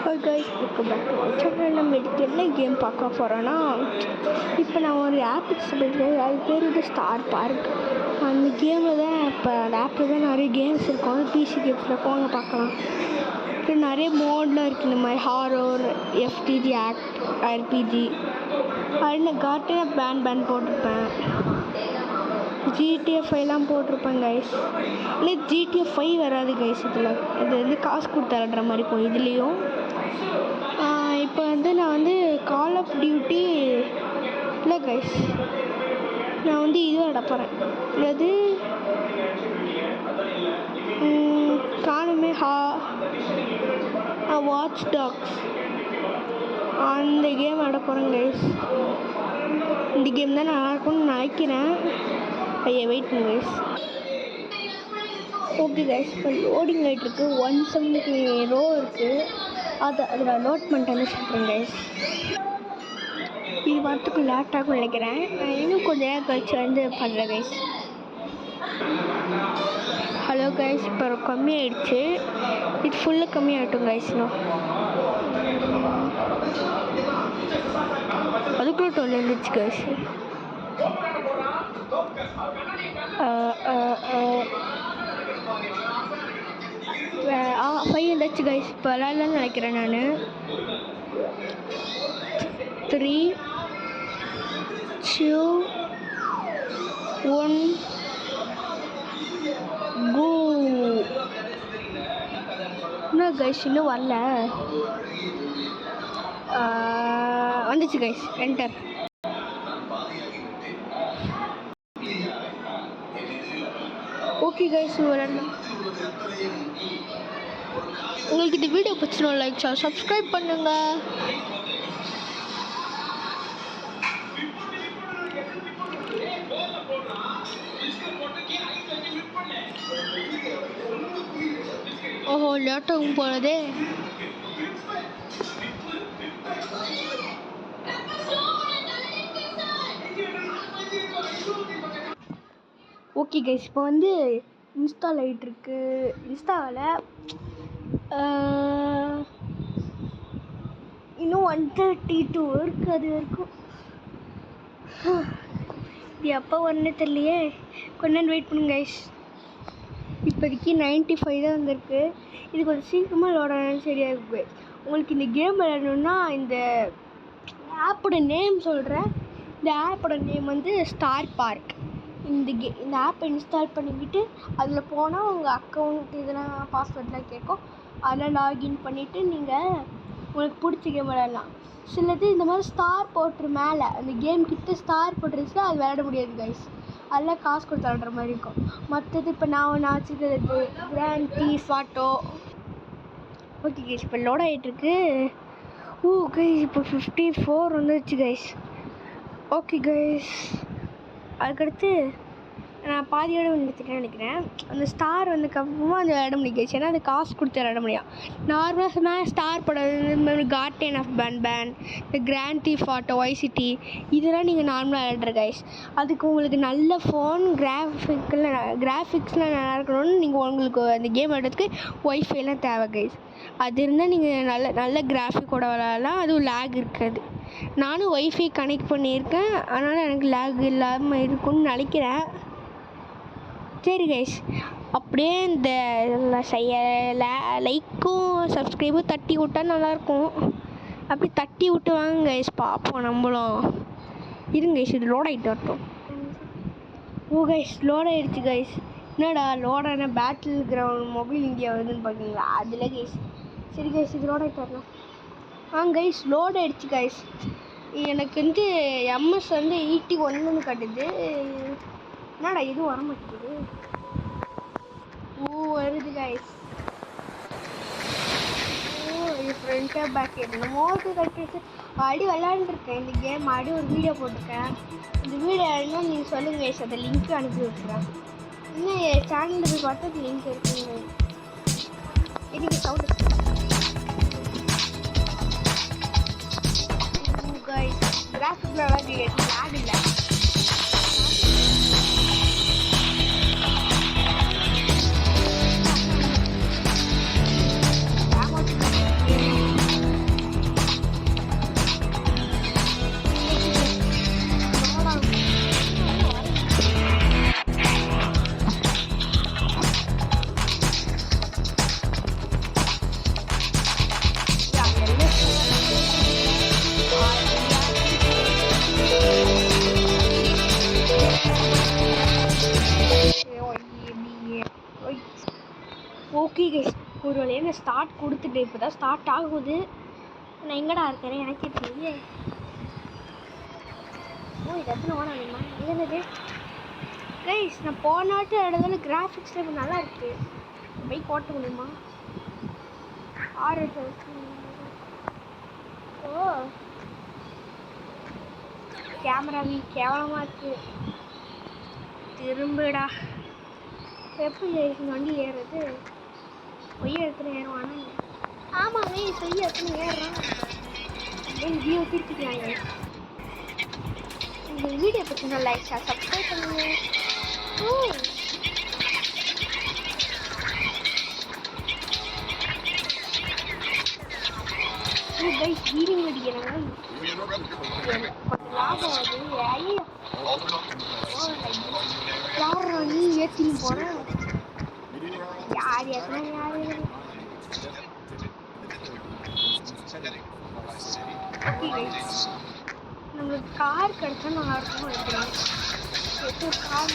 Guys welcome back to my channel. நம்ம இதுக்கு என்ன கேம் பார்க்க போகிறோன்னா, இப்போ நான் ஒரு ஆப் சொல்லியிருக்கேன், அது பேர் வந்து ஸ்டார் பார்க். அந்த கேமில் தான் இப்போ அந்த ஆப்பில் தான் நிறைய கேம்ஸ் இருக்கும். பிசி கேம்ஸில் போங்க பார்க்கலாம். இப்போ நிறைய மோட்லாம் இருக்குது, இந்த மாதிரி ஹாரர், எஃப்டிஜி, ஆக்ட், ஆர்பிஜி. அது நான் கார்ட்டனாக பேன் போட்டிருப்பேன். GTA 5 போட்டிருப்பேன் கைஸ். இல்லை GTA 5 வராது கைஸ். இதில் இது வந்து காசு கொடுத்து விளாட்ற மாதிரி இருக்கும் இதுலேயும். இப்போ வந்து நான் வந்து கால் ஆஃப் டியூட்டி இல்லை கைஸ், நான் வந்து இது விளாட போகிறேன். அதாவது காணுமே வாட்ச் டாக்ஸ், அந்த கேம் விளாட போகிறேன் கைஸ். இந்த கேம் தான் நல்லா இருக்கும்னு நினைக்கிறேன். வெயிட் பண்ணு கைஸ். ஓகே கைஸ், இப்போ லோடிங் ஆகிட்டு இருக்குது. 170 ரோ இருக்குது. அதை நான் நோட் பண்ணிட்டு சொல்கிறேன் கைஸ். இது வரத்துக்கு லேட்டாகும் நினைக்கிறேன். நான் இன்னும் கொஞ்சம் நேரம் கழிச்சு வந்து பண்ணுறேன் கைஸ். ஹலோ கைஸ், இப்போ கம்மியாயிடுச்சு. இது ஃபுல்லாக கம்மியாகட்டும் கைஸ். இன்னும் அதுக்குள்ளே 12 இருந்துச்சு கைஸ். ஃபைவ் இருந்துச்சு கைஸ். இப்போ விளாட்லான்னு நினைக்கிறேன் நான். 3, 2, 1 கோ. இன்னும் கைஸ் இன்னும் வரல. வந்துச்சு கைஸ். என்டர். ஓகே கைஸ், விளாடலாம். உங்களுக்கு இந்த வீடியோ பிடிச்சினா லைக் சப்ஸ்கிரைப் பண்ணுங்க. ஓஹோ, லேட்டாகும் போனதே. ஓகே கைஸ், இப்போ வந்து இன்ஸ்டால் ஆகிட்டுருக்கு. இன்ஸ்டாவில் இன்னும் 132 இருக்குது. அது வரைக்கும் இது எப்போ வரணுன்னு தெரியலையே. கொஞ்ச நேரம் வெயிட் பண்ணுங்க கைஸ். இப்போதைக்கு 95 தான் வந்திருக்கு. இது கொஞ்சம் சீக்கிரமாக லோட் ஆனாலும் சரியாக இருக்கு. உங்களுக்கு இந்த கேம் விளையாடணுன்னா இந்த ஆப்போட நேம் சொல்கிறேன். இந்த ஆப்போட நேம் வந்து ஸ்டார் பார்க். இந்த ஆப்பை இன்ஸ்டால் பண்ணிக்கிட்டு அதில் போனால் உங்கள் அக்கௌண்ட் இதெல்லாம் பாஸ்வேர்ட்லாம் கேட்கும். அதெல்லாம் லாகின் பண்ணிவிட்டு நீங்கள் உங்களுக்கு பிடிச்ச கேம் விளையாடலாம். சிலது இந்த மாதிரி ஸ்டார் போட்டுரு மேலே, அந்த கேம் கிட்ட ஸ்டார் போட்டுருச்சுன்னா அது விளையாட முடியாது கைஸ். அதெல்லாம் காசு கொடுத்து விளாட்ற மாதிரி இருக்கும். மற்றது இப்போ நான் வச்சுக்கிறது Grand Theft Auto. Okay guys, இப்போ லோட் ஆகிட்டுருக்கு. கைஸ், இப்போ 54 வந்துடுச்சு கைஸ். ஓகே கைஸ், அதுக்கடுத்து நான் பாதியோட நிறுத்திட்டேன்னு நினைக்கிறேன். அந்த ஸ்டார் வந்ததுக்கப்புறமா அந்த விளையாட முடியும். ஏன்னா அது காசு கொடுத்து விளையாட முடியும். நார்மலாக சொன்னால் ஸ்டார் படம், கார்டன் ஆஃப் பேன், இந்த கிராண்ட் தீஃப் ஆட்டோ, வைசிட்டி, இதெல்லாம் நீங்கள் நார்மலாக விளையாடுற கைஸ். அதுக்கு உங்களுக்கு நல்ல ஃபோன், கிராஃபிக்ஸ்லாம் நல்லா இருக்கணும்னு நீங்கள் உங்களுக்கு அந்த கேம் விளையாடுறதுக்கு ஒய்ஃபைலாம் தேவை கைஸ். அது இருந்தால் நீங்கள் நல்ல கிராஃபிக்கோட விளையாடலாம். அதுவும் லேக் இருக்காது. நானும் ஒய்ஃபை கனெக்ட் பண்ணியிருக்கேன், அதனால் எனக்கு லேக் இல்லாமல் இருக்கும்னு நினைக்கிறேன். சரி கைஸ், அப்படியே இந்த லைக்கும் சப்ஸ்கிரைபும் தட்டி விட்டால் நல்லாயிருக்கும். அப்படி தட்டி விட்டு வாங்க கைஸ், பார்ப்போம் நம்மளும். இருங்க கைஸ், இது லோட் ஆகிட்டு வரட்டும். கைஸ், லோட் ஆகிடுச்சு கைஸ். என்னடா லோடான பேட்டில் கிரவுண்ட் மொபைல் இந்தியா வருதுன்னு பார்த்தீங்களா? அதில் கைஸ். சரி கைஸ், இது லோட் ஆகிட்டு வரலாம். கைஸ், லோட் ஆகிடுச்சு கைஸ். எனக்கு வந்து MS வந்து 81 காட்டுது. என்னடா எதுவும் வர மாட்டேங்குது. வருது கைஸ். இது ஃப்ரண்ட்டாக பேக் என்னமோ கட்டிட்டு ஆடி விளையாண்டுருக்கேன். இந்த கேம் ஆடி ஒரு வீடியோ போட்டிருக்கேன். இந்த வீடியோ என்ன நீங்கள் சொல்லுங்கள் கைஸ், அதை லிங்க் அனுப்பி விட்டுறேன். இன்னும் என் சேனலில் போய் பார்த்தா அது லிங்க் இருக்குங்க. இதுக்கு சவுண்ட் கைஸ், கிராஃபிக் நல்லா இருக்கு, லேக் இல்லை. ஓகே கைஸ், ஒரு வழியாக நான் ஸ்டார்ட் கொடுத்துட்டேன். இப்போ தான் ஸ்டார்ட் ஆகுது. நான் எங்கடா இருக்கிறேன் எனக்கே தெரியல. ஓ இது எத்தனை ஓட வேணுமா? இது என்னது கைஸ்? நான் போனாட்டு இடத்துல கிராஃபிக்ஸில் இப்போ நல்லா இருக்கு. பைக் ஓட்ட முடியுமா? ஓ கேமரா கேவலமாக இருக்கு. திரும்படா. எப்படி இந்த வண்டி ஏறுறது? பொய்ய எத்தனை ஏறுவானா? ஆமாங்க பொய்ய எத்தனை ஏறுறான். வீடியோ திருப்பிக்கலாங்க. இந்த வீடியோ பற்றின லைக் சப்ஸ்கிரைப் பண்ணுங்க. கைஸ் ஹீலிங் அடிக்கிறாங்க. லாபம் அது. ஐயோ யாரா நீ ஏற்றின்னு போன? யார் ஏற்றினா யார்? ஓகே கைஸ், நம்மளுக்கு கார் கிடச்சா நல்லா இருக்கும் நினைக்கிறேன். கார்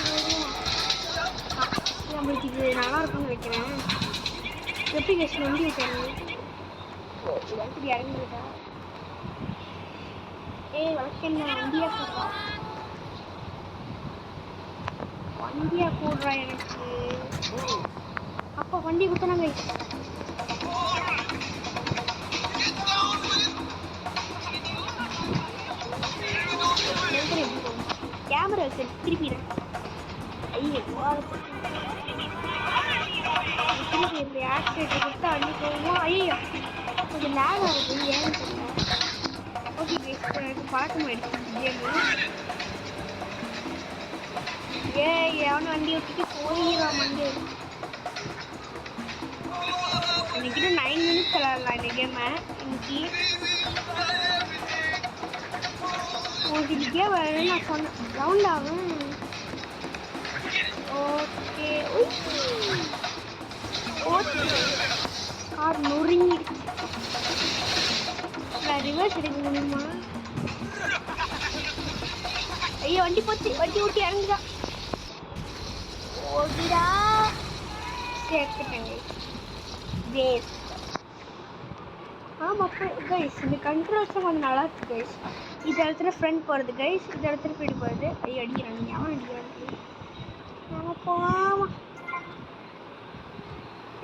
நம்மளுக்கு இது நல்லா இருக்கும்னு வைக்கிறேன். எப்படி கைஸ் வண்டி வைக்கிறேன்? இப்படி இறங்கிருக்கா? வழக்கென்ன வண்டியா போடுறா? வண்டியா போடுறா எனக்கு. அப்போ வண்டி கொடுத்தனாங்க. Camera set திருப்பிடுறேன். ஐயோ திருப்பி ஆக்சிடென்ட் கொடுத்தா வண்டி போகுமா? ஐயோ கொஞ்சம் லேக் ஆகுது. ஏன்னு தெரியல. ஓகே எனக்கு பழக்கமாயிடுச்சு கேமு. எவனும் வண்டி ஓட்டிட்டு போயிடலாம். வண்டி இன்னைக்கு 9 minutes விளாடலாம் இந்த கேமை. இன்னைக்கு உங்களுக்கு இந்த கேம் வேணும்னு நான் சொன்னேன். ரவுண்ட் ஆகும். ஓகே ஓகே கார் நொறுங்கிடுச்சு. ரிவர்ஸ் எடுக்க முடியுமா? ஐயோ வண்டி போச்சு. வண்டி ஊட்டி இறங்குதா? ஓடிடா. சேர்த்துட்டேங்க. ஆமாம் கைஸ், இந்த கண்ட்ரோல்ஸும் கொஞ்சம் நல்லா இருக்கு கைஸ். இது இடத்துல ஃப்ரண்ட் போகிறது கைஸ், இது இடத்துல பிடி போகிறது. ஐயோ அடிக்கிறாங்க. அவன் அடிக்கிறாங்க. நம்ம போவாமா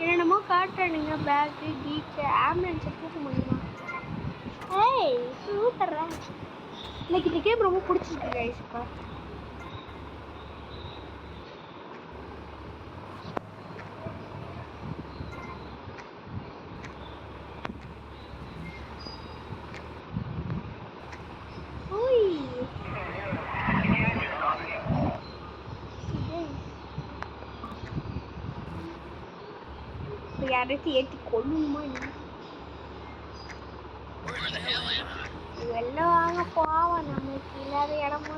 என்னென்னமோ காட்டுறானுங்க. பேக்கு கீக்கு ஆம்புலன்ஸை தூக்க முடியுமா? ஏய் சூப்பர்ரா. எனக்கு இந்த கேம் ரொம்ப பிடிச்சிருக்கு கைஸ். இப்போ யாரையும் ஏற்றி கொள்ளுமா? இதெல்லாம் வாங்க போவோம். நம்மளுக்கு இல்லாத இடமா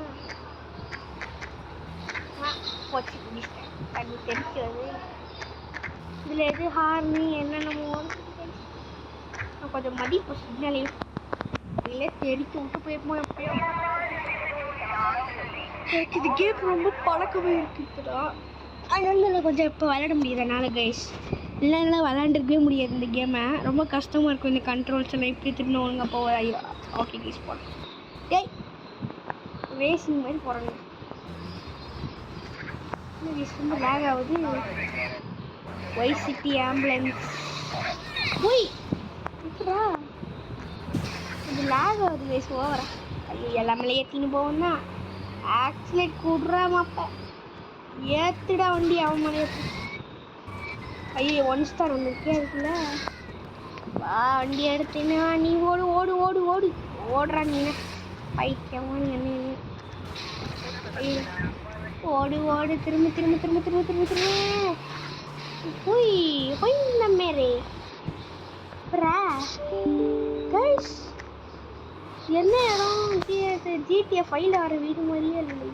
போச்சு. குடிச்சிட்டேன். தண்ணி தெரிக்கிறது. இதில் எது ஹார்னு என்னென்னமோ நான் கொஞ்சம் மதிப்பு சிக்னலே இல்லை தெரிக்க விட்டு போயிருப்போம். எப்பயோ எனக்கு இது கேம் ரொம்ப பழக்கமே இருக்கு. இப்போதான் அதனால கொஞ்சம் இப்போ விளையாட முடியாதனால கைஸ். இல்லைன்னா விளாண்டுருக்கவே முடியாது இந்த கேமை. ரொம்ப கஷ்டமாக இருக்கும் இந்த கண்ட்ரோல்ஸ் எல்லாம். இப்படி திரும்ப ஒழுங்காக போக. ஓகே கைஸ் போகிறேன். ஏய் ரேசிங் மாதிரி போகிறாங்க. ரொம்ப லேக் ஆகுது. ஒய் சிட்டி ஆம்புலன்ஸ் ஒய் இப்படா இது லேக் ஆகுது கைஸ் ஓவரா. ஐயோ எல்லாமே ஏற்றின்னு போவோம்னா ஆக்சிலேட் கூடுறா மாப்பா. ஏற்றுடா வண்டி. அவன் மேலே ஏற்று. ஐயோ 1 ஸ்டார் ஒன்று இருக்கே அதுக்குள்ள. வா வண்டி எடுத்தீங்கன்னா நீ ஓடு ஓடு ஓடு ஓடு ஓடுறா. நீ பைக்கமா என்ன? ஐயோ ஓடு ஓடு. திரும்ப திரும்ப திரும்ப திரும்ப திரும்ப திரும்ப போய் போய் நம்மேரே கைஸ். என்ன இடம்? ஜிடிஎஃப் 5ல வர வீடு மாதிரியே இல்லை.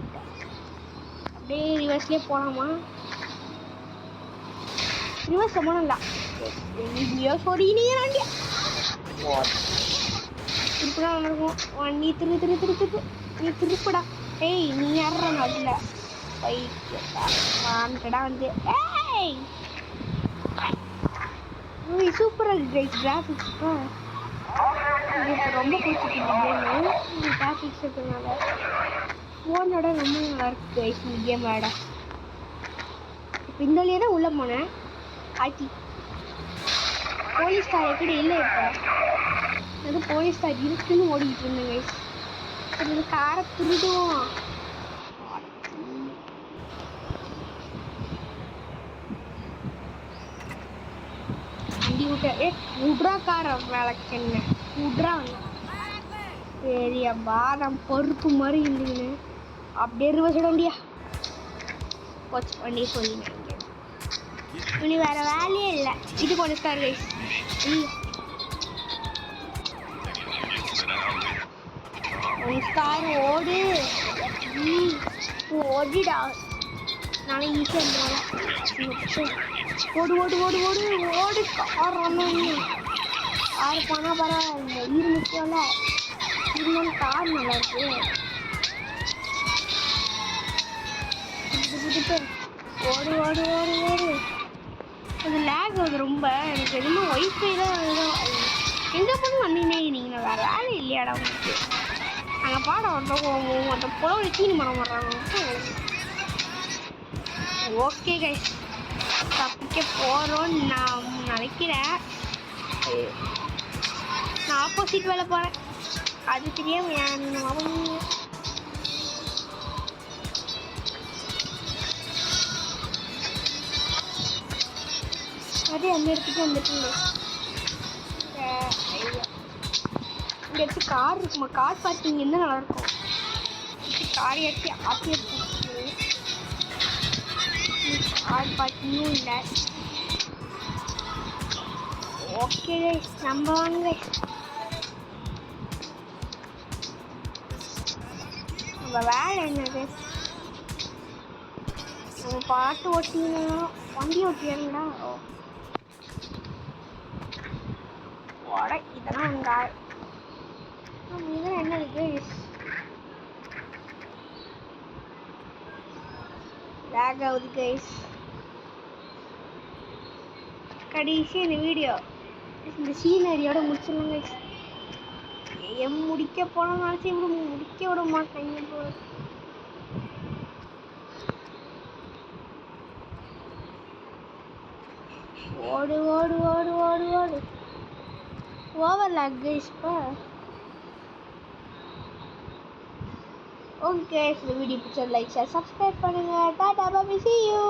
அப்படியே ரிவர்ஸ்லேயே போகலாமா? ரிவர்ஸ் போனல சொடினியா திருப்பதான் இருக்கும். வண்டி திரு திரு திரு திரு நீ திருப்படா. ஏய் நீ யாரா நல்ல பைக்கடா வந்து. ஏய் சூப்பராக இருக்கு கைஸ் கிராஃபிக்ஸ். எனக்கு ரொம்ப பிடிச்சிருக்கு இந்த கேமு. கிராஃபிக்ஸ் இருக்கிறதுனால ஃபோனோட ரொம்ப நல்லா இருக்கு கைஸ் இந்த கேம் விளையாட. இப்போ இந்த வழியாக தான் உள்ளே போனேன். ஆச்சி போலீஸ் கார் எப்படி இல்லை, இப்போ அது போலீஸ் கார் இருக்குன்னு ஓடிக்கிட்டு இருந்தேன் கைஸ். அது காரை திருடுவோம். வண்டி விட்றா காரை விளக்கெண்ண விட்றா. சரியா பாதாம் பருப்பு மாதிரி இருந்தீங்கன்னு அப்படியே ரிவர்ஸ் வண்டியா போச்சு. வண்டியை சொல்லிங்க இனி வேற வேலையே இல்லை. இது கொஞ்சம் ஸ்டார் கைஸ். ஸ்டார் ஓடு ஓடிடா. நானே ஈஸியாக ஓடு ஓடு ஓடு ஓடு ஓடு. கார் ஒன்று கார் போனால் பரவாயில்ல, உயிர் முக்கியம்ல. இருந்தாலும் கார் நல்லா இருக்கு. ஓடு ஓடு ஓடு ஓடு. அது லேக் ஆகுது ரொம்ப. எனக்கு எதுவுமே ஒய்ஃபை தான் எங்கே போகணும் வந்தீங்கன்னா நீங்கள் வேறு வேலை இல்லையாடா உங்களுக்கு. நாங்கள் பாடம் வந்தோம் அந்த புலவை தீனி மரம் வர்றாங்க. ஓகே கைஸ் தப்பிக்க போகிறோன்னு நான் நினைக்கிறேன். நான் ஆப்போசிட் வேலை போகிறேன். அது தெரியாமல் அவங்க அதே அந்த இடத்துக்கு வந்துட்டு இங்கே எடுத்து கார் இருக்குமா? கார் பார்க்கிங் என்ன நல்லாயிருக்கும். கார் எடுத்து ஆட்டி எடுத்து கார் பார்க்கிங்கும் இல்லை. ஓகே நம்ம வாங்க. நம்ம வேலை என்னது? நம்ம பாட்டு ஓட்டிங்கன்னா வண்டி ஓட்டியாங்களா? ஓட இதெல்லாம் அங்கே இதெல்லாம் என்ன இருக்கு? லேக் ஆகுது கைஸ். கடைசி இந்த வீடியோ இந்த சீனரியோட முடிச்சிடலாம் கைஸ். ஏன் முடிக்க போன நினச்சி இப்படி முடிக்க விட மாட்டேங்க போல. ஓடு ஓடு ஓடு ஓடு ஓடு. Over lag guys. இப்போ ஓகே இந்த வீடியோ பிடிச்சா லைக் ஷேர் சப்ஸ்கிரைப் பண்ணுங்க. Tata bye bye see you.